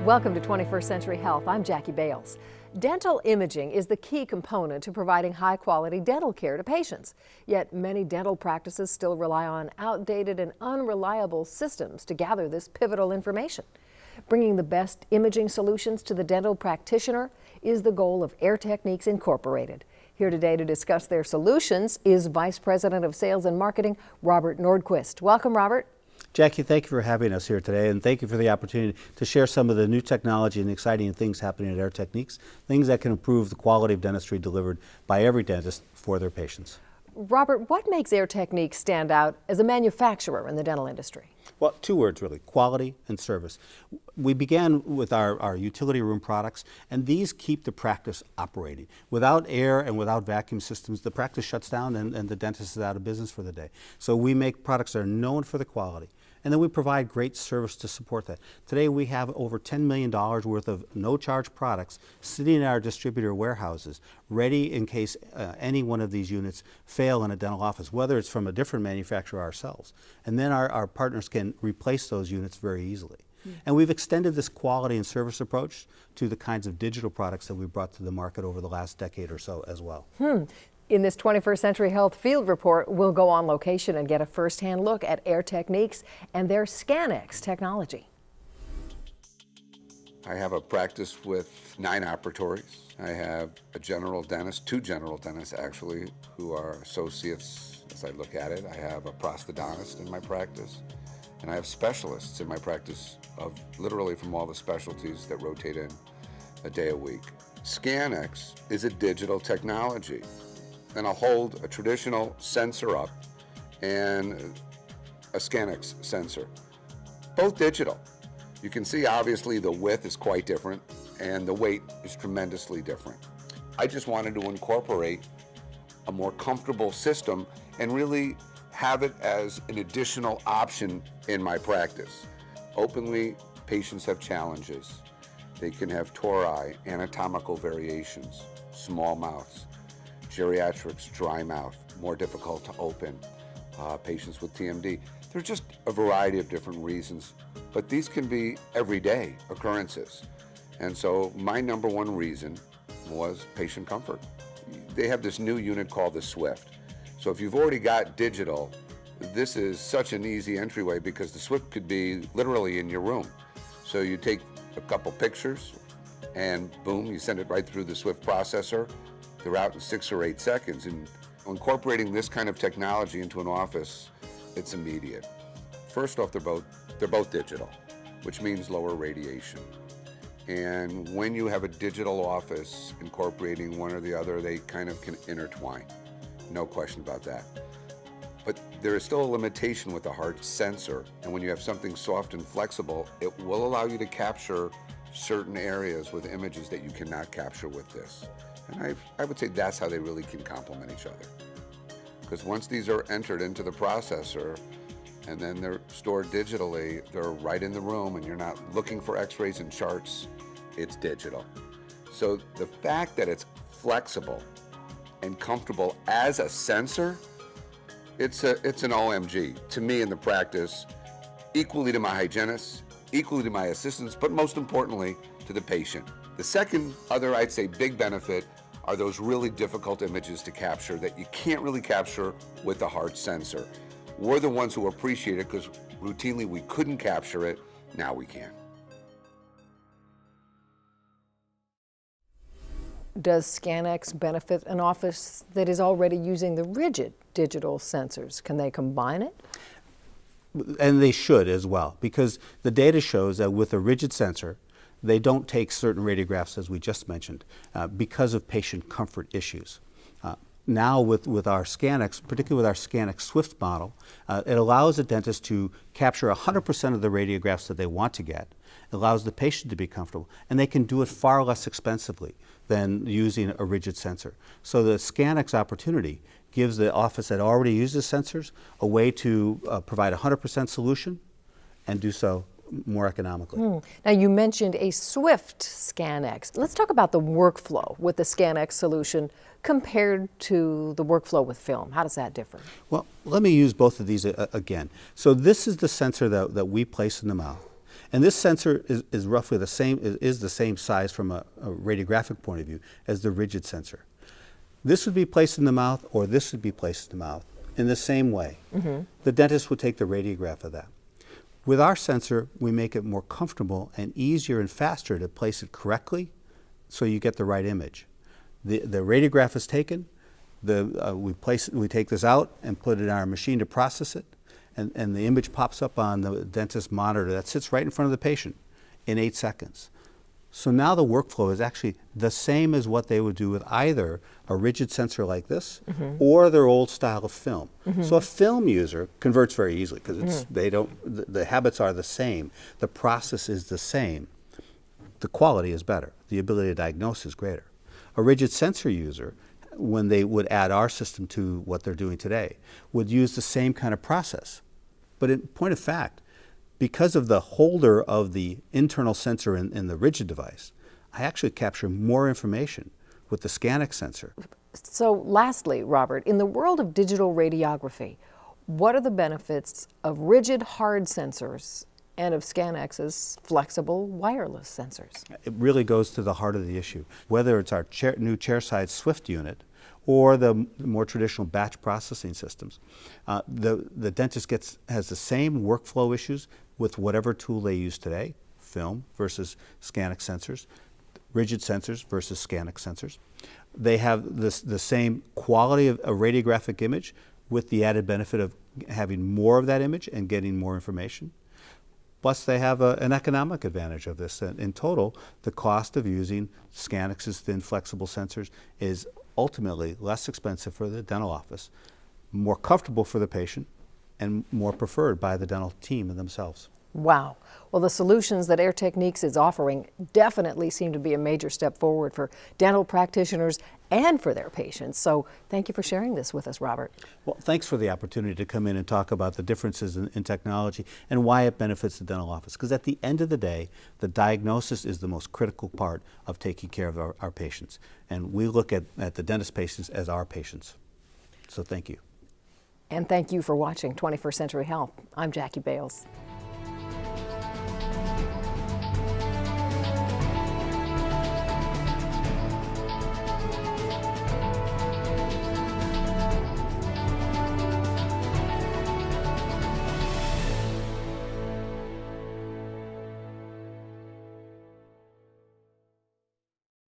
Welcome to 21st Century Health. I'm Jackie Bales. Dental imaging is the key component to providing high-quality dental care to patients. Yet many dental practices still rely on outdated and unreliable systems to gather this pivotal information. Bringing the best imaging solutions to the dental practitioner is the goal of Air Techniques Incorporated. Here today to discuss their solutions is Vice President of Sales and Marketing, Robert Nordquist. Welcome, Robert. Jackie, thank you for having us here today, and thank you for the opportunity to share some of the new technology and exciting things happening at Air Techniques, things that can improve the quality of dentistry delivered by every dentist for their patients. Robert, what makes Air Techniques stand out as a manufacturer in the dental industry? Well, two words really, quality and service. We began with our utility room products, and these keep the practice operating. Without air and without vacuum systems, the practice shuts down and the dentist is out of business for the day. So we make products that are known for the quality, and then we provide great service to support that. Today we have over $10 million worth of no-charge products sitting in our distributor warehouses, ready in case any one of these units fail in a dental office, whether it's from a different manufacturer ourselves. And then our partners can replace those units very easily. And we've extended this quality and service approach to the kinds of digital products that we've brought to the market over the last decade or so as well. In this 21st Century Health Field Report, we'll go on location and get a first-hand look at Air Techniques and their ScanX technology. I have a practice with 9 operatories. I have a general dentist, 2 general dentists actually, who are associates as I look at it. I have a prosthodontist in my practice, and I have specialists in my practice of literally from all the specialties that rotate in a day a week. ScanX is a digital technology, and I'll hold a traditional sensor up and a ScanX sensor, both digital. You can see obviously the width is quite different and the weight is tremendously different. I just wanted to incorporate a more comfortable system and really have it as an additional option in my practice. Openly, patients have challenges. They can have tori, anatomical variations, small mouths, geriatrics, dry mouth, more difficult to open, patients with TMD. There's just a variety of different reasons, but these can be everyday occurrences. And so my number one reason was patient comfort. They have this new unit called the Swift. So if you've already got digital, this is such an easy entryway because the Swift could be literally in your room. So you take a couple pictures and boom, you send it right through the Swift processor. They're out in 6 or 8 seconds. And incorporating this kind of technology into an office, it's immediate. First off, they're both digital, which means lower radiation. And when you have a digital office incorporating one or the other, they kind of can intertwine. No question about that. But there is still a limitation with the hard sensor. And when you have something soft and flexible, it will allow you to capture certain areas with images that you cannot capture with this. And I would say that's how they really can complement each other. Because once these are entered into the processor and then they're stored digitally, they're right in the room and you're not looking for x-rays and charts, it's digital. So the fact that it's flexible and comfortable as a sensor, it's an OMG to me in the practice, equally to my hygienists, equally to my assistants, but most importantly to the patient. The second other, I'd say, big benefit are those really difficult images to capture that you can't really capture with the hard sensor. We're the ones who appreciate it because routinely we couldn't capture it, now we can. Does ScanX benefit an office that is already using the rigid digital sensors? Can they combine it? And they should as well, because the data shows that with a rigid sensor, they don't take certain radiographs, as we just mentioned, because of patient comfort issues. Now with our ScanX, particularly with our ScanX Swift model, it allows the dentist to capture 100% of the radiographs that they want to get. It allows the patient to be comfortable, and they can do it far less expensively than using a rigid sensor. So the ScanX opportunity gives the office that already uses sensors a way to provide a 100% solution and do so more economically. Now you mentioned a Swift ScanX. Let's talk about the workflow with the ScanX solution compared to the workflow with film. How does that differ? Well, let me use both of these again. So this is the sensor that we place in the mouth. And this sensor is roughly the same, is the same size from a radiographic point of view as the rigid sensor. This would be placed in the mouth, or this would be placed in the mouth in the same way. The dentist would take the radiograph of that. With our sensor, we make it more comfortable and easier and faster to place it correctly so you get the right image. The radiograph is taken, we take this out and put it in our machine to process it, and the image pops up on the dentist monitor that sits right in front of the patient in 8 seconds. So now the workflow is actually the same as what they would do with either a rigid sensor like this or their old style of film. So a film user converts very easily because the habits are the same, the process is the same, the quality is better, the ability to diagnose is greater. A rigid sensor user, when they would add our system to what they're doing today, would use the same kind of process. But in point of fact, because of the holder of the internal sensor in the rigid device, I actually capture more information with the ScanX sensor. So lastly, Robert, in the world of digital radiography, what are the benefits of rigid hard sensors and of ScanX's flexible wireless sensors? It really goes to the heart of the issue. Whether it's our new chairside Swift unit or the more traditional batch processing systems, the dentist has the same workflow issues with whatever tool they use today, film versus ScanX sensors, rigid sensors versus ScanX sensors. They have the same quality of a radiographic image with the added benefit of having more of that image and getting more information. Plus, they have an economic advantage of this. In total, the cost of using ScanX's thin, flexible sensors is ultimately less expensive for the dental office, more comfortable for the patient, and more preferred by the dental team themselves. Wow. Well, the solutions that Air Techniques is offering definitely seem to be a major step forward for dental practitioners and for their patients. So thank you for sharing this with us, Robert. Well, thanks for the opportunity to come in and talk about the differences in technology and why it benefits the dental office. Because at the end of the day, the diagnosis is the most critical part of taking care of our patients. And we look at the dentist patients as our patients. So thank you. And thank you for watching 21st Century Health. I'm Jackie Bales.